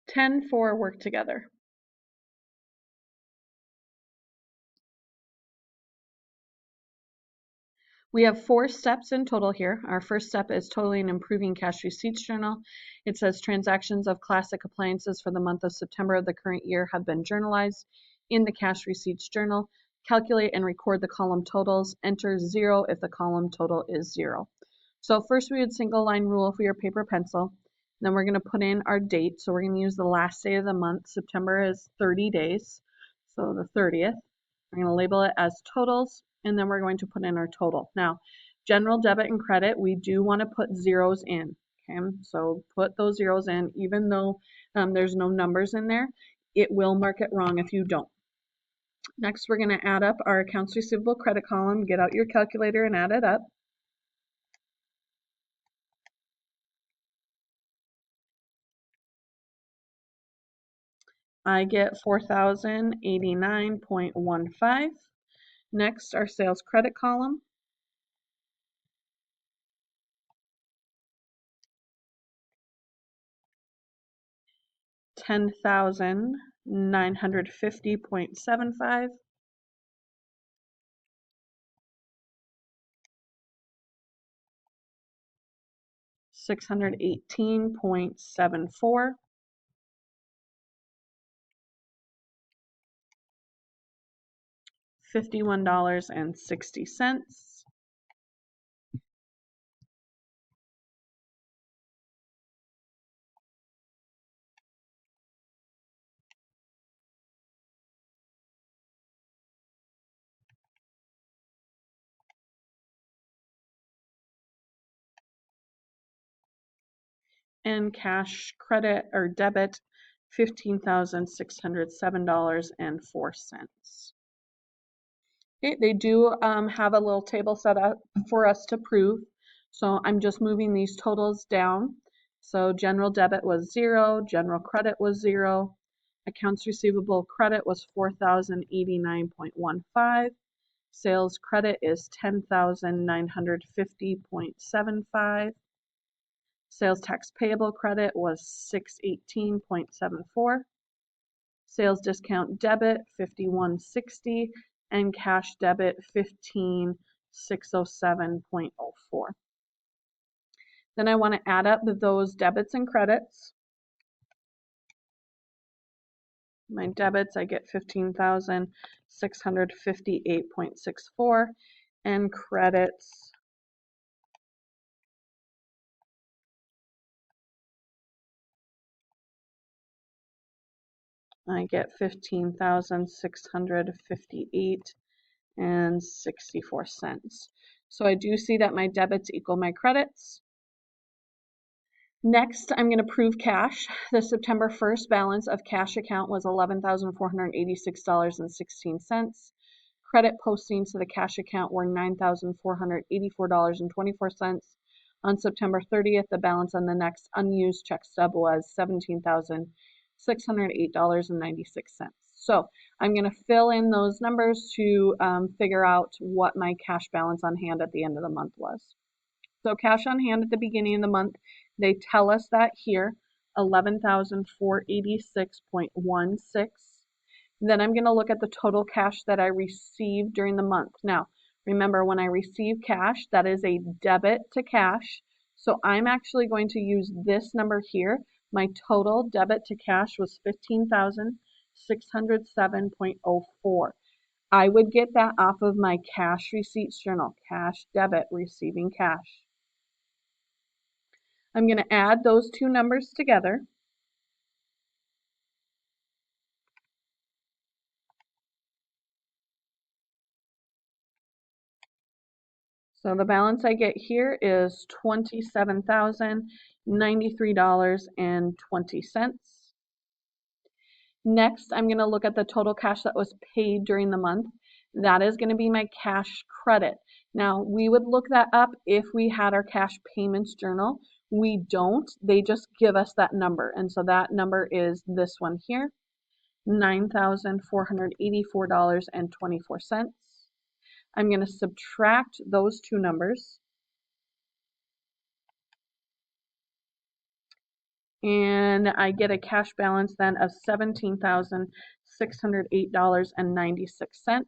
10 for work together. We have 4 steps in total here. Our first step is totaling and improving cash receipts journal. It says transactions of classic appliances for the month of September of the current year have been journalized in the cash receipts journal. Calculate and record the column totals. Enter 0 if the column total is 0. So first we would single line rule for your paper pencil. Then we're going to put in our date. So we're going to use the last day of the month. September is 30 days. So the 30th. We're going to label it as totals, and then we're going to put in our total. Now, general debit and credit, we do want to put zeros in. Okay, so put those zeros in, even though there's no numbers in there. It will mark it wrong if you don't. Next, we're going to add up our accounts receivable credit column. Get out your calculator and add it up. I get 4,089.15. Next, our sales credit column. $10,950.75. $618.74. $51.60. And cash credit or debit, $15,607.04. Okay, they do have a little table set up for us to prove. So I'm just moving these totals down. So general debit was 0, general credit was 0, accounts receivable credit was 4,089.15, sales credit is 10,950.75, sales tax payable credit was 618.74, sales discount debit 5160, and cash debit 15,607.04. Then I want to add up those debits and credits. My debits, I get 15,658.64, and credits, I get 15,658 and 64 cents. So I do see that my debits equal my credits. Next, I'm going to prove cash. The September 1st balance of cash account was $11,486.16. Credit postings to the cash account were $9,484.24. On September 30th, the balance on the next unused check stub was $17,608.96. So I'm going to fill in those numbers to figure out what my cash balance on hand at the end of the month was. So cash on hand at the beginning of the month, they tell us that here, 11,486.16. Then I'm going to look at the total cash that I received during the month. Now, remember, when I receive cash, that is a debit to cash. So I'm actually going to use this number here. My total debit to cash was $15,607.04. I would get that off of my cash receipts journal, cash debit, receiving cash. I'm going to add those two numbers together. So the balance I get here is $27,093.20. Next, I'm going to look at the total cash that was paid during the month. That is going to be my cash credit. Now, we would look that up if we had our cash payments journal. We don't. They just give us that number. And so that number is this one here, $9,484.24. I'm going to subtract those two numbers. and I get a cash balance then of $17,608.96.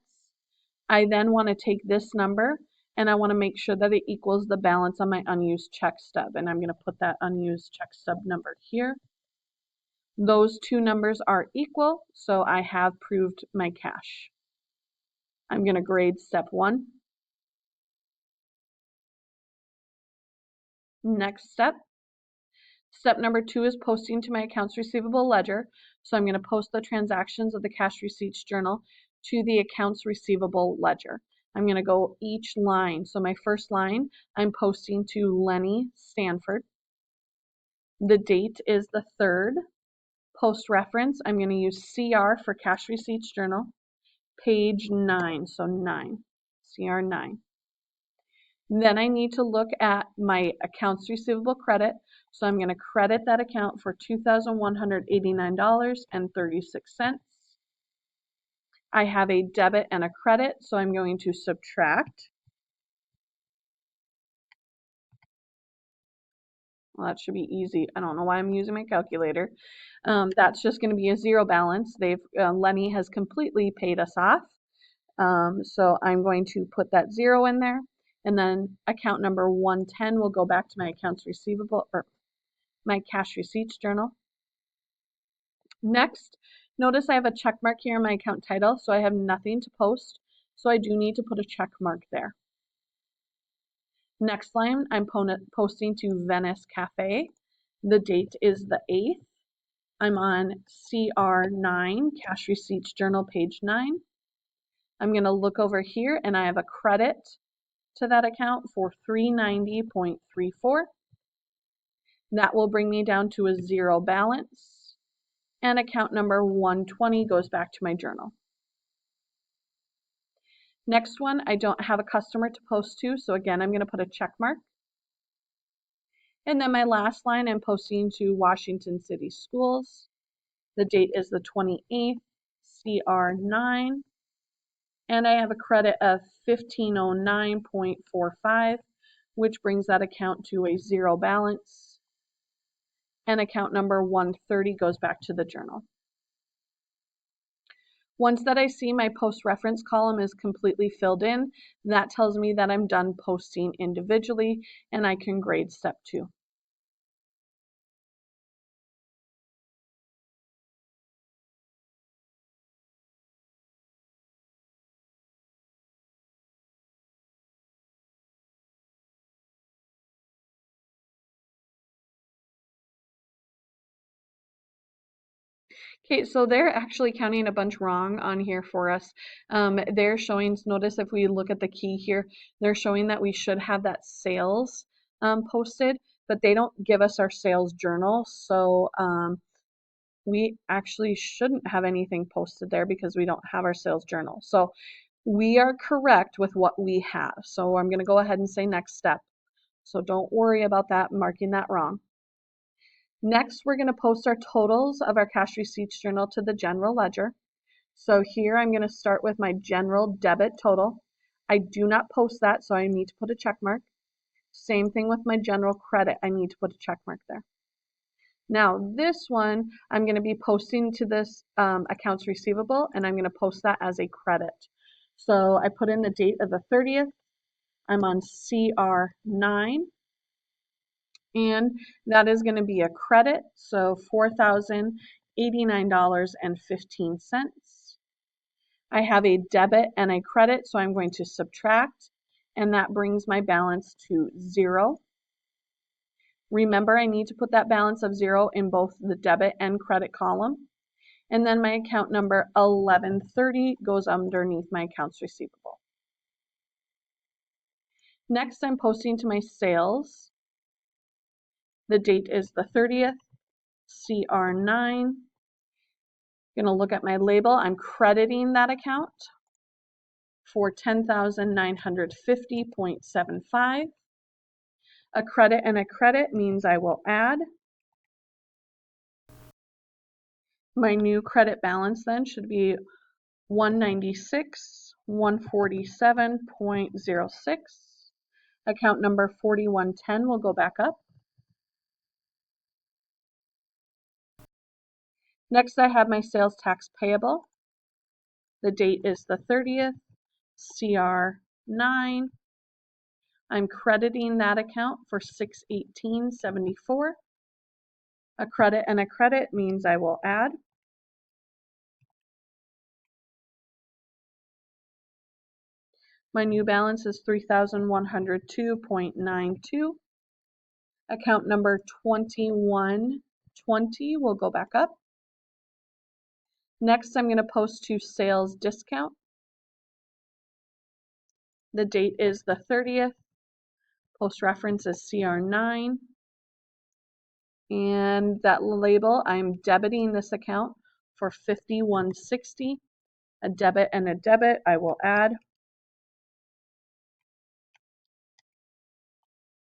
I then want to take this number and I want to make sure that it equals the balance on my unused check stub, and I'm going to put that unused check stub number here. Those two numbers are equal, so I have proved my cash. I'm going to grade step 1. Next step. Step number 2 is posting to my accounts receivable ledger. So I'm going to post the transactions of the cash receipts journal to the accounts receivable ledger. I'm going to go each line. So my first line, I'm posting to Lenny Stanford. The date is the 3rd. Post reference, I'm going to use CR for cash receipts journal. Page 9, so 9, CR 9. Then I need to look at my accounts receivable credit. So I'm going to credit that account for $2,189.36. I have a debit and a credit, so I'm going to subtract. Well, that should be easy. I don't know why I'm using my calculator. That's just going to be a zero balance. Lenny has completely paid us off. So I'm going to put that 0 in there. And then account number 110 will go back to my accounts receivable or my cash receipts journal. Next, notice I have a check mark here in my account title, so I have nothing to post. So I do need to put a check mark there. Next line, I'm posting to Venice Cafe. The date is the 8th. I'm on CR9, Cash Receipts Journal, page 9. I'm going to look over here and I have a credit to that account for $390.34. That will bring me down to a 0 balance. And account number 120 goes back to my journal. Next one, I don't have a customer to post to, so again, I'm going to put a check mark. And then my last line, I'm posting to Washington City Schools. The date is the 28th, CR9. And I have a credit of $1509.45, which brings that account to a 0 balance. And account number 130 goes back to the journal. Once that I see my post reference column is completely filled in, that tells me that I'm done posting individually and I can grade step 2. Okay, so they're actually counting a bunch wrong on here for us. They're showing, notice if we look at the key here, they're showing that we should have that sales posted, but they don't give us our sales journal. So we actually shouldn't have anything posted there because we don't have our sales journal. So we are correct with what we have. So I'm going to go ahead and say next step. So don't worry about that, marking that wrong. Next, we're going to post our totals of our cash receipts journal to the general ledger. So here I'm going to start with my general debit total. I do not post that, so I need to put a check mark. Same thing with my general credit. I need to put a check mark there. Now this one, I'm going to be posting to this accounts receivable, and I'm going to post that as a credit. So I put in the date of the 30th. I'm on CR9. And that is going to be a credit, so $4,089.15. I have a debit and a credit, so I'm going to subtract, and that brings my balance to 0. Remember, I need to put that balance of 0 in both the debit and credit column. And then my account number 1130 goes underneath my accounts receivable. Next, I'm posting to my sales. The date is the 30th, CR9. Going to look at my label. I'm crediting that account for $10,950.75. A credit and a credit means I will add. My new credit balance then should be $196,147.06. Account number 4110 will go back up. Next, I have my sales tax payable. The date is the 30th, CR 9. I'm crediting that account for $618.74. A credit and a credit means I will add. My new balance is $3,102.92. Account number 2120 will go back up. Next, I'm going to post to sales discount. The date is the 30th. Post reference is CR9. And that label, I'm debiting this account for $51.60. A debit and a debit, I will add.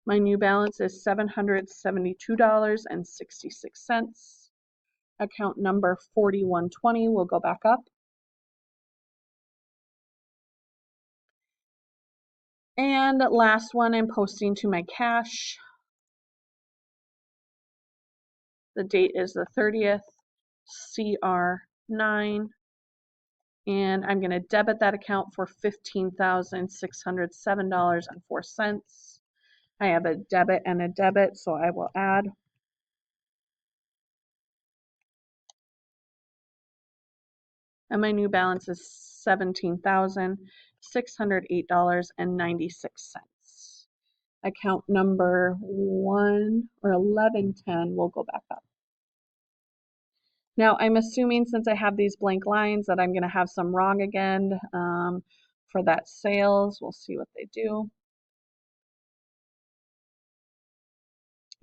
My new balance is $772.66. Account number 4120 will go back up. And last one, I'm posting to my cash. The date is the 30th, CR9. And I'm going to debit that account for $15,607.04. I have a debit and a debit, so I will add. And my new balance is $17,608.96. Account number 1110 will go back up. Now, I'm assuming since I have these blank lines that I'm going to have some wrong again for that sales. We'll see what they do.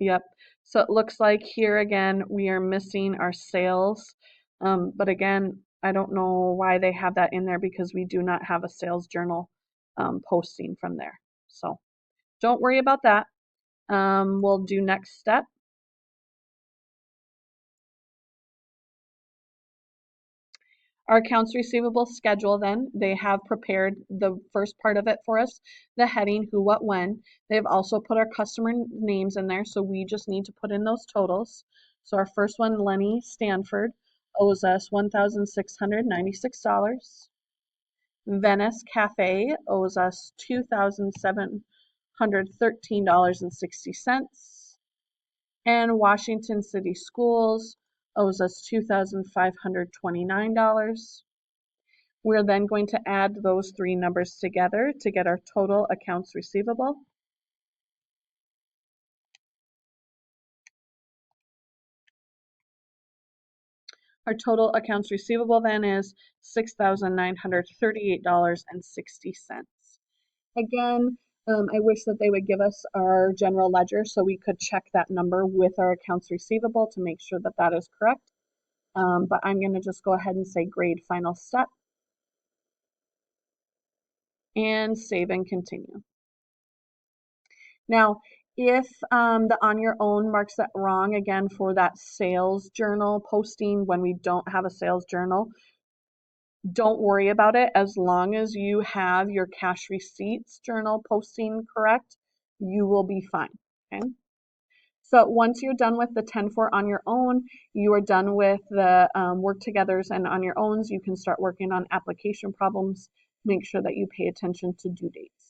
Yep. So it looks like here again, we are missing our sales. But again, I don't know why they have that in there because we do not have a sales journal posting from there. So don't worry about that. We'll do next step. Our accounts receivable schedule, then, they have prepared the first part of it for us, the heading, who, what, when. They've also put our customer names in there, so we just need to put in those totals. So our first one, Lenny Stanford, owes us $1,696. Venice Cafe owes us $2,713.60. And Washington City Schools owes us $2,529. We're then going to add those three numbers together to get our total accounts receivable. Our total accounts receivable then is $6,938.60. Again, I wish that they would give us our general ledger so we could check that number with our accounts receivable to make sure that that is correct. But I'm going to just go ahead and say grade final step and save and continue. Now, if the on your own marks that wrong again for that sales journal posting when we don't have a sales journal, don't worry about it. As long as you have your cash receipts journal posting correct, you will be fine. Okay. So once you're done with the 10-4 on your own, you are done with the work togethers and on your owns, you can start working on application problems. Make sure that you pay attention to due dates.